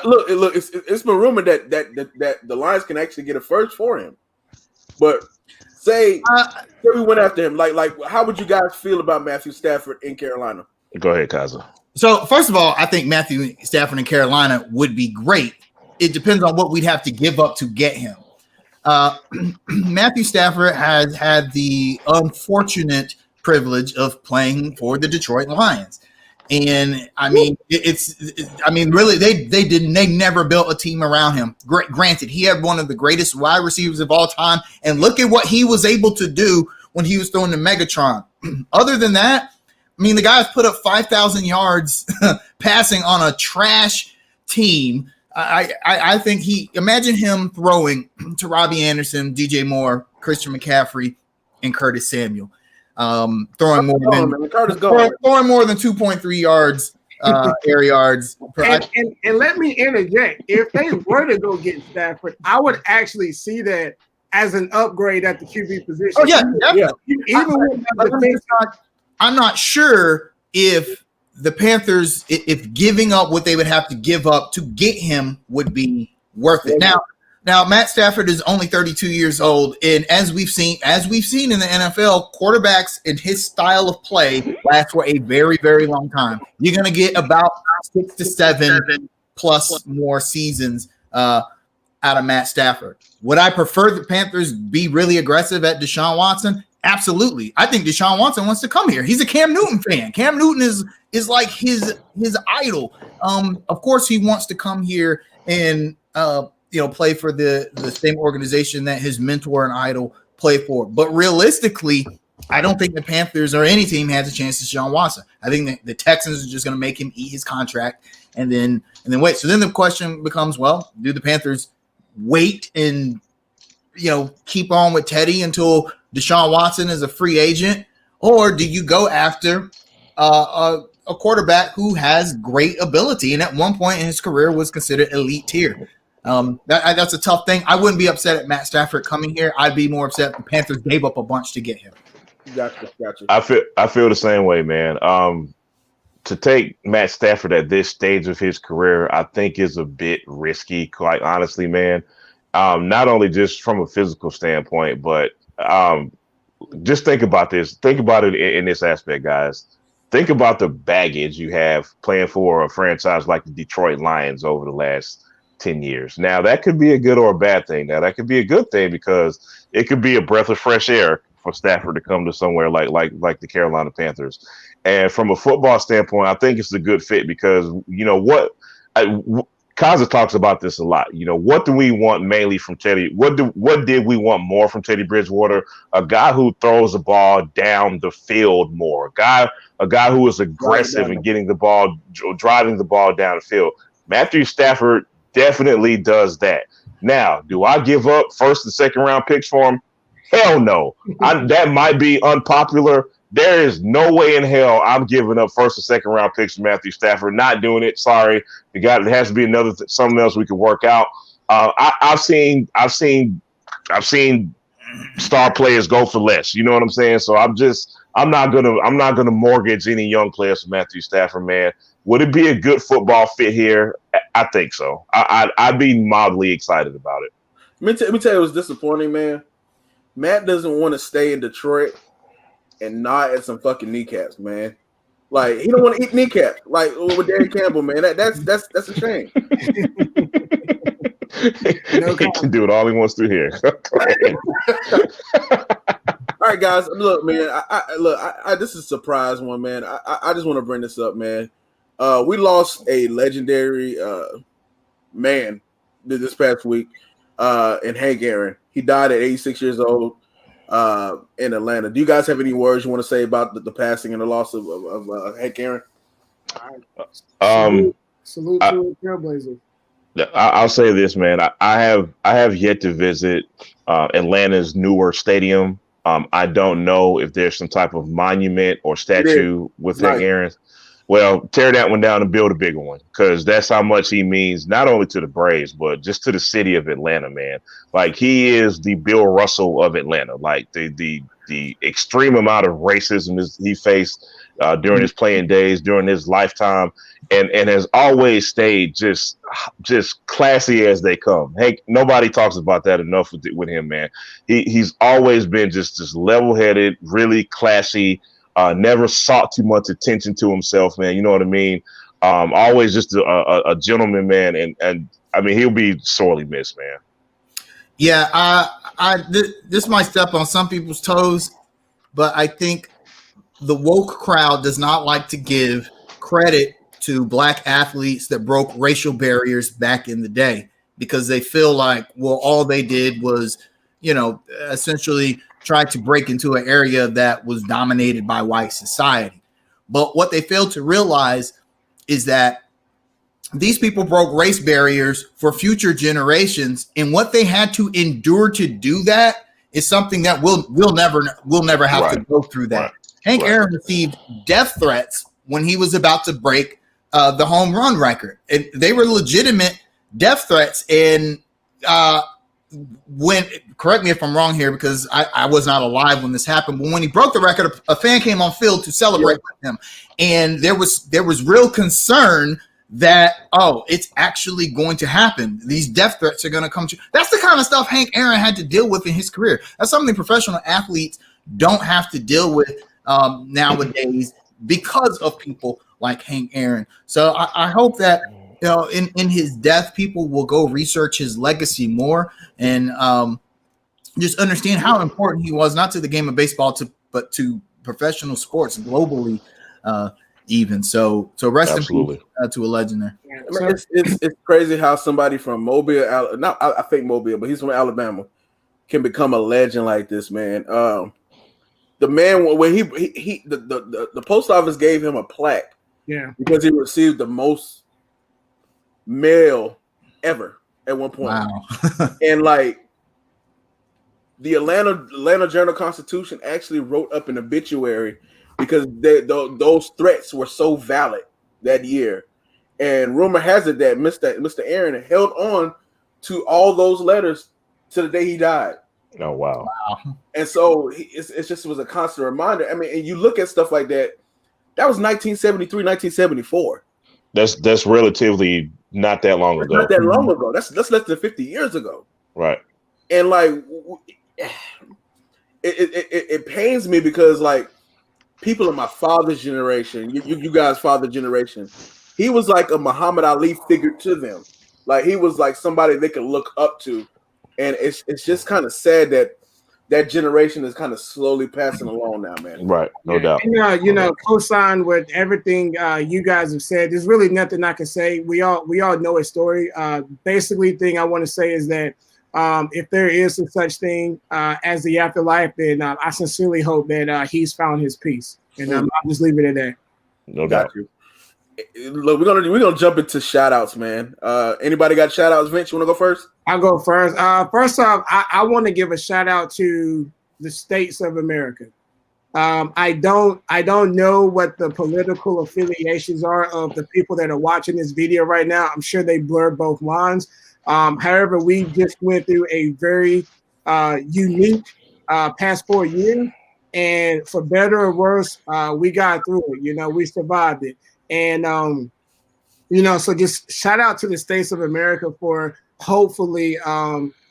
Look, it's been rumored that the Lions can actually get a first for him. But say we went after him. Like, how would you guys feel about Matthew Stafford in Carolina? Go ahead, Kaza. So first of all, I think Matthew Stafford in Carolina would be great. It depends on what we'd have to give up to get him. Matthew Stafford has had the unfortunate privilege of playing for the Detroit Lions. And I mean, really, they never built a team around him. Granted, he had one of the greatest wide receivers of all time. And look at what he was able to do when he was throwing the Megatron. Other than that, I mean, the guy's put up 5,000 yards passing on a trash team. I think imagine him throwing to Robbie Anderson, DJ Moore, Christian McCaffrey, and Curtis Samuel. Throwing more than 2.3 yards air yards. And let me interject. If they were to go get Stafford, I would actually see that as an upgrade at the QB position. Oh yeah, definitely. I'm not sure if the Panthers, if giving up what they would have to give up to get him would be worth it. Now, Matt Stafford is only 32 years old, and as we've seen in the NFL, quarterbacks in his style of play last for a very, very long time. You're going to get about 6 to 7 plus more seasons out of Matt Stafford. Would I prefer the Panthers be really aggressive at Deshaun Watson? Absolutely. I think Deshaun Watson wants to come here. He's a Cam Newton fan. Cam Newton is like his idol. Of course, he wants to come here and play for the same organization that his mentor and idol play for. But realistically, I don't think the Panthers or any team has a chance to Deshaun Watson. I think that the Texans are just going to make him eat his contract and then wait. So then the question becomes, well, do the Panthers wait and keep on with Teddy until Deshaun Watson is a free agent, or do you go after a quarterback who has great ability and at one point in his career was considered elite tier? That's a tough thing. I wouldn't be upset at Matt Stafford coming here. I'd be more upset if the Panthers gave up a bunch to get him. Gotcha. I feel the same way, man. To take Matt Stafford at this stage of his career, I think is a bit risky, quite honestly, man. Not only just from a physical standpoint, but just think about this. Think about it in this aspect, guys. Think about the baggage you have playing for a franchise like the Detroit Lions over the last 10 years. Now, that could be a good or a bad thing. Now, that could be a good thing because it could be a breath of fresh air for Stafford to come to somewhere like the Carolina Panthers. And from a football standpoint, I think it's a good fit because, Kaza talks about this a lot. What do we want mainly from Teddy? What did we want more from Teddy Bridgewater? A guy who throws the ball down the field more. A guy who is aggressive and getting the ball, driving the ball down the field. Matthew Stafford definitely does that. Now, do I give up first and second round picks for him? Hell no. That might be unpopular. There is no way in hell I'm giving up first and second round picks for Matthew Stafford. Not doing it. Sorry. There has to be something else we could work out. I've seen star players go for less. You know what I'm saying? So I'm not gonna mortgage any young players for Matthew Stafford, man. Would it be a good football fit here? I think so. I'd be mildly excited about it. Let me tell you what's disappointing, man. Matt doesn't want to stay in Detroit and nod at some fucking kneecaps, man. Like, he don't want to eat kneecaps, like with Derek Campbell, man. That's a shame. He can do it all he wants to here. All right, guys. Look, man. I this is a surprise one, man. I just want to bring this up, man. We lost a legendary man this past week in Hank Aaron. He died at 86 years old. in Atlanta. Do you guys have any words you want to say about the passing and the loss of Hank Aaron? Salute I, to the Trailblazers. I'll say this, man. I have yet to visit Atlanta's newer stadium. I don't know if there's some type of monument or statue with Hank Aaron. Well, tear that one down and build a bigger one, because that's how much he means not only to the Braves but just to the city of Atlanta, man. Like, he is the Bill Russell of Atlanta. Like, the extreme amount of racism he faced during his playing days, during his lifetime, and has always stayed just classy as they come. Hank, nobody talks about that enough with him, man. He's always been just level-headed, really classy. Never sought too much attention to himself, man. You know what I mean? Always just a gentleman, man. And I mean, he'll be sorely missed, man. Yeah, this might step on some people's toes, but I think the woke crowd does not like to give credit to black athletes that broke racial barriers back in the day, because they feel like, well, all they did was, essentially tried to break into an area that was dominated by white society. But what they failed to realize is that these people broke race barriers for future generations, and what they had to endure to do that is something that we'll never have to go through that. Hank Aaron received death threats when he was about to break the home run record, and they were legitimate death threats. And correct me if I'm wrong here, because I was not alive when this happened, but when he broke the record, a fan came on field to celebrate with him, and there was real concern that, it's actually going to happen. These death threats are going to come true. That's the kind of stuff Hank Aaron had to deal with in his career. That's something professional athletes don't have to deal with nowadays because of people like Hank Aaron. So I hope that in his death, people will go research his legacy more and just understand how important he was, not to the game of baseball, but to professional sports globally, even. So rest in peace to a legend there. I mean, it's crazy how somebody from Mobile, I think Mobile, but he's from Alabama, can become a legend like this, man. The man, when the post office gave him a plaque, because he received the most mail ever at one point. Wow. And like, the Atlanta Journal-Constitution actually wrote up an obituary because those threats were so valid that year. And rumor has it that Mr. Aaron held on to all those letters to the day he died. Oh, wow. And so it just was a constant reminder. I mean, and you look at stuff like that. That was 1973, 1974. That's relatively not that long ago. Not that long ago. That's less than 50 years ago. Right. And like, it pains me because like, people in my father's generation, you guys' father generation, he was like a Muhammad Ali figure to them. Like, he was like somebody they could look up to. And it's just kind of sad that generation is kind of slowly passing along now, man. Right, no doubt. And, co-sign with everything you guys have said. There's really nothing I can say. We all know his story. Basically, thing I want to say is that if there is a such thing as the afterlife, then I sincerely hope that he's found his peace. And I'll just leave it at that. No doubt. Look, we're gonna jump into shout outs, man. Anybody got shout outs? Vince, you want to go first? I'll go first. First off, I want to give a shout out to the states of America. I don't know what the political affiliations are of the people that are watching this video right now. I'm sure they blur both lines. However, we just went through a very unique past 4 years, and for better or worse, we got through it. We survived it. And, so just shout out to the states of America for hopefully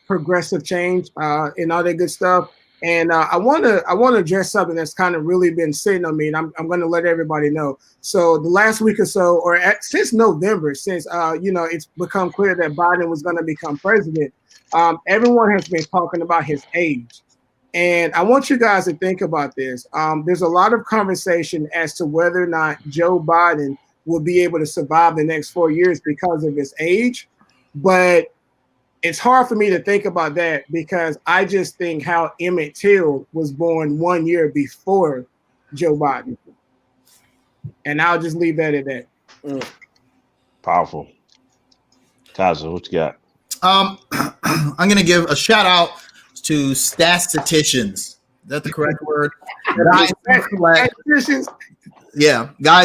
progressive change and all that good stuff. And I want to address something that's kind of really been sitting on me, and I'm going to let everybody know. So the last week or so, since November, since it's become clear that Biden was going to become president, everyone has been talking about his age. And I want you guys to think about this. There's a lot of conversation as to whether or not Joe Biden will be able to survive the next 4 years because of his age. But it's hard for me to think about that because I just think how Emmett Till was born 1 year before Joe Biden. And I'll just leave that at that. Powerful. Kaza, what you got? I'm going to give a shout out to statisticians. Is that the correct word? Guys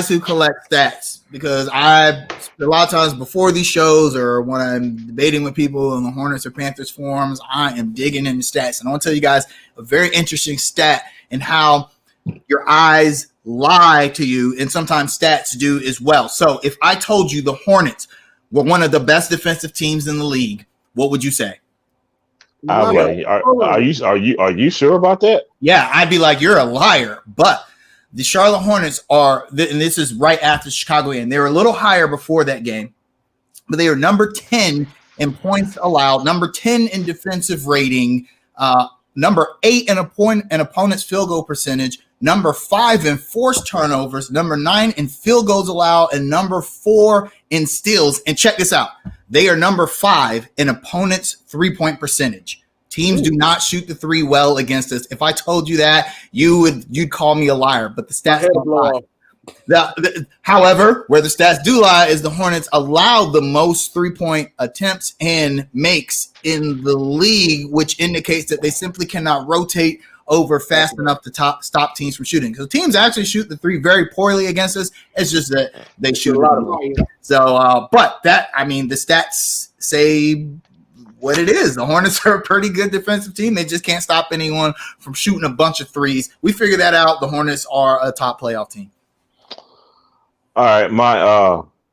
who collect stats, because a lot of times before these shows or when I'm debating with people in the Hornets or Panthers forums, I am digging into stats. And I want to tell you guys a very interesting stat and how your eyes lie to you, and sometimes stats do as well. So if I told you the Hornets were one of the best defensive teams in the league, what would you say? Are you sure about that? Yeah, I'd be like, you're a liar. But the Charlotte Hornets are, and this is right after the Chicago game, they were a little higher before that game, but they are number 10 in points allowed, number 10 in defensive rating, number 8 in opponent's field goal percentage, number 5 in forced turnovers, number 9 in field goals allowed, and number 4 in steals. And check this out. They are number 5 in opponent's three-point percentage. Teams do not shoot the three well against us. If I told you that, you'd call me a liar, but the stats don't lie. However, where the stats do lie is the Hornets allowed the most three-point attempts and makes in the league, which indicates that they simply cannot rotate over fast enough to stop teams from shooting. Because teams actually shoot the three very poorly against us. It's just that they shoot a lot of them. So, but the stats say what it is. The Hornets are a pretty good defensive team. They just can't stop anyone from shooting a bunch of threes. We figured that out. The Hornets are a top playoff team. All right,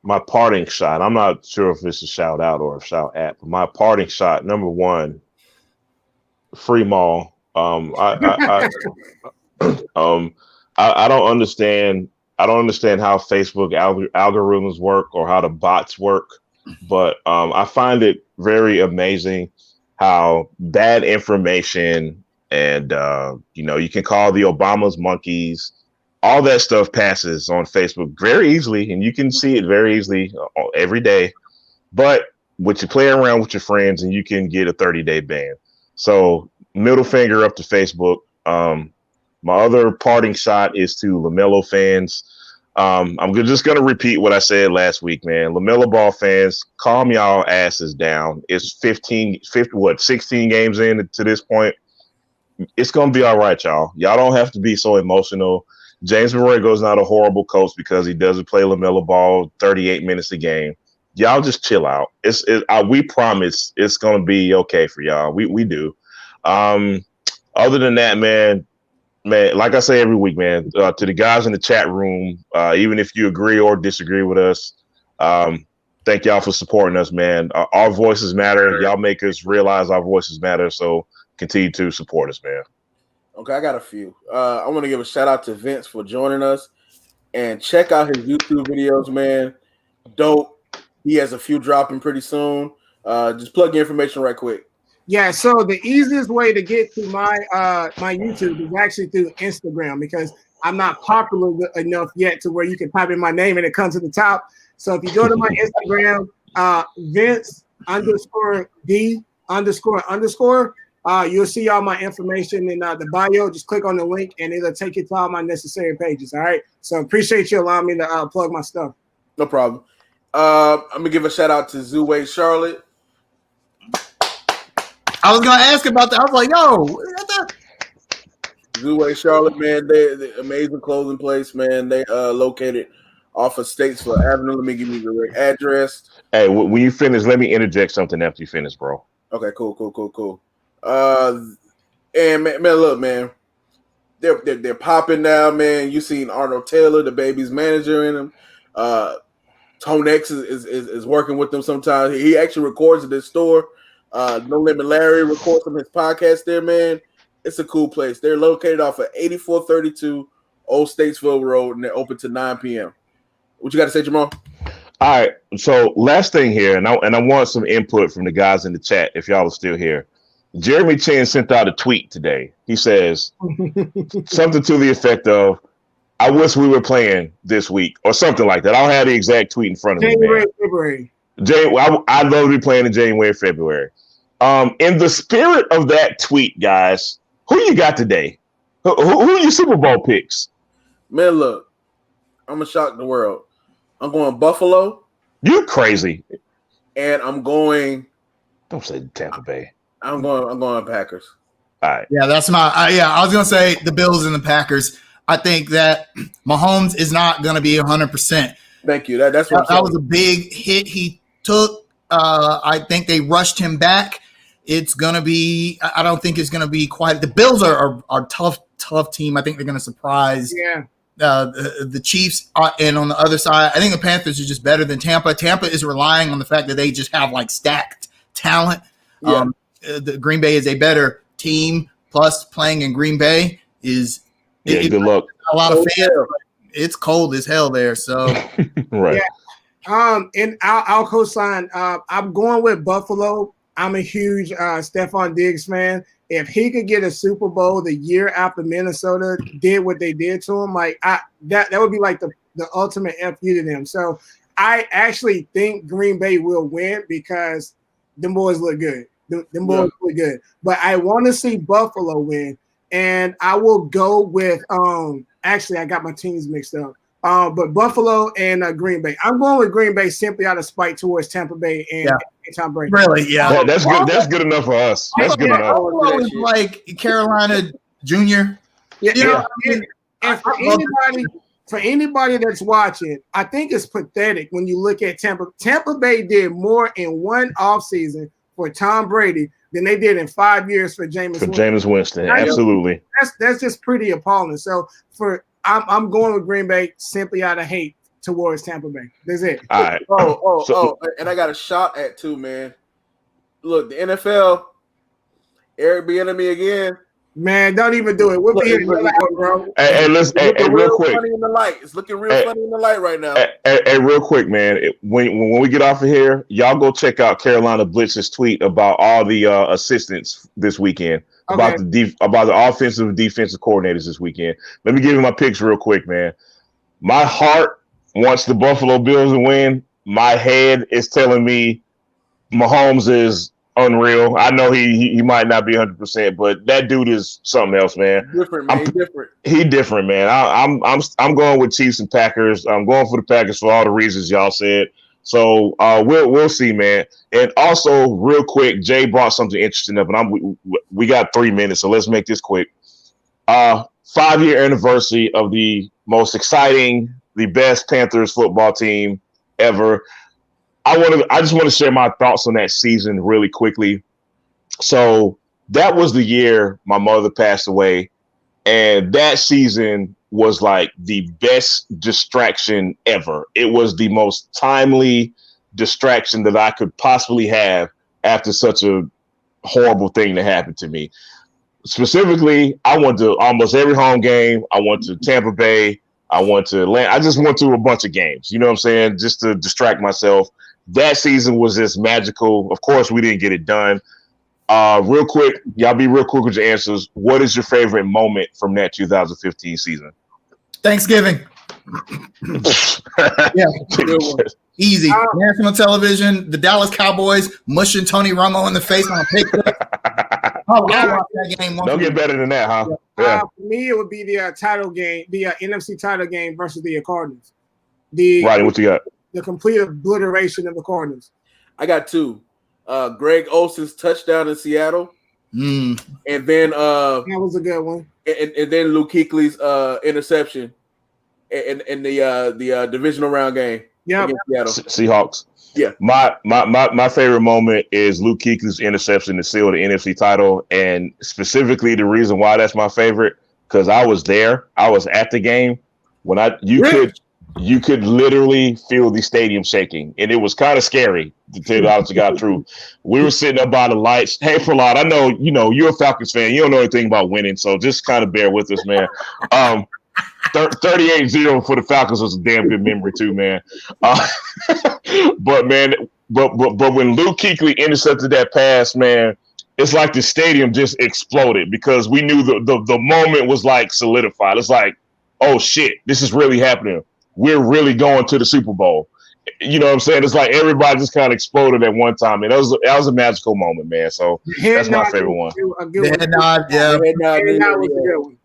my parting shot. I'm not sure if it's a shout out or a shout at, but my parting shot, number 1, free Maul. I don't understand. I don't understand how Facebook algorithms work or how the bots work, but I find it very amazing how bad information and you can call the Obamas monkeys. All that stuff passes on Facebook very easily, and you can see it very easily every day. But with you play around with your friends, and you can get a 30-day ban. So middle finger up to Facebook. My other parting shot is to LaMelo fans. I'm just going to repeat what I said last week, man. LaMelo Ball fans, calm y'all asses down. It's 16 games in to this point. It's going to be all right, y'all. Y'all don't have to be so emotional. James Borrego's not a horrible coach because he doesn't play LaMelo Ball 38 minutes a game. Y'all just chill out. We promise it's going to be okay for y'all. We do. Other than that, man, like I say every week, man, to the guys in the chat room, even if you agree or disagree with us, thank y'all for supporting us, man. Our voices matter. Y'all make us realize our voices matter. So continue to support us, man. Okay, I got a few. I want to give a shout out to Vince for joining us, and check out his YouTube videos, man. Dope. He has a few dropping pretty soon. Just plug your information right quick. Yeah, so the easiest way to get to my my YouTube is actually through Instagram, because I'm not popular enough yet to where you can type in my name and it comes to the top. So if you go to my Instagram, Vince_D___, you'll see all my information in the bio. Just click on the link and it'll take you to all my necessary pages. All right. So appreciate you allowing me to plug my stuff. No problem. I'm gonna give a shout out to Zoo Charlotte. I was gonna ask about that. I was like, yo, Zoo Charlotte, man. They're amazing clothing place, man. They located off of Statesville Avenue. Let me give you the right address. Hey, when you finish, let me interject something after you finish, bro. Okay, cool. And man, look, man, they're popping now, man. You seen Arnold Taylor, the baby's manager, in them. Tone X is working with them sometimes. He actually records at this store. No Limit Larry records from his podcast there, man. It's a cool place. They're located off of 8432 Old Statesville Road, and they're open to 9 p.m. What you got to say, Jamal? All right. So last thing here, and I want some input from the guys in the chat if y'all are still here. Jeremy Chin sent out a tweet today. He says something to the effect of, I wish we were playing this week, or something like that. I don't have the exact tweet in front of me, man. February. I'd love to be playing in January, February. In the spirit of that tweet, guys, who you got today? Who are your Super Bowl picks? Man, look, I'm gonna shock the world. I'm going Buffalo. You crazy? And I'm going. Don't say Tampa Bay. I'm going Packers. All right. Yeah, that's my. I was gonna say the Bills and the Packers. I think that Mahomes is not gonna be 100%. Thank you. That was a big hit he took. I think they rushed him back. It's gonna be. I don't think it's gonna be quite. The Bills are tough team. I think they're gonna surprise. Yeah. The Chiefs and on the other side, I think the Panthers are just better than Tampa. Tampa is relying on the fact that they just have like stacked talent. Yeah. The Green Bay is a better team. Plus, playing in Green Bay is good luck. A lot of fans. It's cold as hell there. So right. Yeah. And I'll co-sign. I'm going with Buffalo. I'm a huge Stephon Diggs fan. If he could get a Super Bowl the year after Minnesota did what they did to him, like that would be like the ultimate FU to them. So I actually think Green Bay will win because them boys look good. Them boys look good. But I want to see Buffalo win, and I will go with actually I got my teams mixed up. But Buffalo and Green Bay. I'm going with Green Bay simply out of spite towards Tampa Bay and Tom Brady. Really, yeah. That's good. That's good enough for us. That's good enough. Buffalo is like Carolina Junior. Yeah. And for anybody that's watching, I think it's pathetic when you look at Tampa. Tampa Bay did more in one offseason for Tom Brady than they did in 5 years for Jameis Winston. Absolutely. That's just pretty appalling. So I'm going with Green Bay simply out of hate towards Tampa Bay. That's it. All right. And I got a shot at too, man. Look, the NFL, Eric Bieniemy again. Man, don't even do it. We'll be here, bro. Hey, listen. Hey, real quick. Funny in the light. It's looking real funny in the light right now. Hey, real quick, man. When we get off of here, y'all go check out Carolina Blitz's tweet about all the assistants this weekend. About the offensive and defensive coordinators this weekend. Let me give you my picks real quick, man. My heart wants the Buffalo Bills to win. My head is telling me Mahomes is unreal. I know he might not be 100%, but that dude is something else, man. Different, man. He different, man. I'm going with Chiefs and Packers. I'm going for the Packers for all the reasons y'all said. So we'll see, man. And also, real quick, Jay brought something interesting up, and we got 3 minutes, so let's make this quick. 5-year anniversary of the most exciting, the best Panthers football team ever. I just want to share my thoughts on that season really quickly. So that was the year my mother passed away, and that season was like the best distraction ever. It was the most timely distraction that I could possibly have after such a horrible thing that happened to me. Specifically, I went to almost every home game. I went to Tampa Bay. I went to Atlanta. I just went to a bunch of games, you know what I'm saying, just to distract myself. That season was just magical. Of course, we didn't get it done. Real quick, y'all be real quick with your answers. What is your favorite moment from that 2015 season? Thanksgiving. Yeah. Easy. National television, the Dallas Cowboys mushing Tony Romo in the face on a picture. I watched that game. Don't get better than that, huh? Yeah. For me, it would be the title game, the NFC title game versus the Cardinals. Rodney, what you got? The complete obliteration of the Cardinals. I got 2. Greg Olsen's touchdown in Seattle. And then that was a good one. And then Luke Kuechly's interception in the divisional round game. Yeah, Seahawks. Yeah. My favorite moment is Luke Kuechly's interception to seal the NFC title, and specifically the reason why that's my favorite because I was there. I was at the game when you could literally feel the stadium shaking, and it was kind of scary to tell you honest to God truth. We were sitting up by the lights. Hey, Prahlad, I know you're a Falcons fan. You don't know anything about winning, so just kind of bear with us, man. 38-0 for the Falcons was a damn good memory too, man. But when Luke Kuechly intercepted that pass, man, it's like the stadium just exploded because we knew the moment was like solidified. It's like, oh shit, this is really happening. We're really going to the Super Bowl. you know what I'm saying? It's like everybody just kind of exploded at one time, and that was a magical moment, man. So that's my favorite one. The head nod, yeah. Head nod, Head nod was yeah. a good one.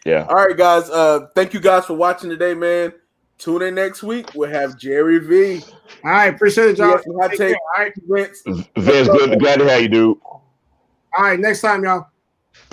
Yeah. All right, guys. Thank you guys for watching today, man. Tune in next week. We'll have Jerry V. All right, appreciate it, y'all. Hot take. All right, Vince, glad to have you, dude. all right, next time, y'all.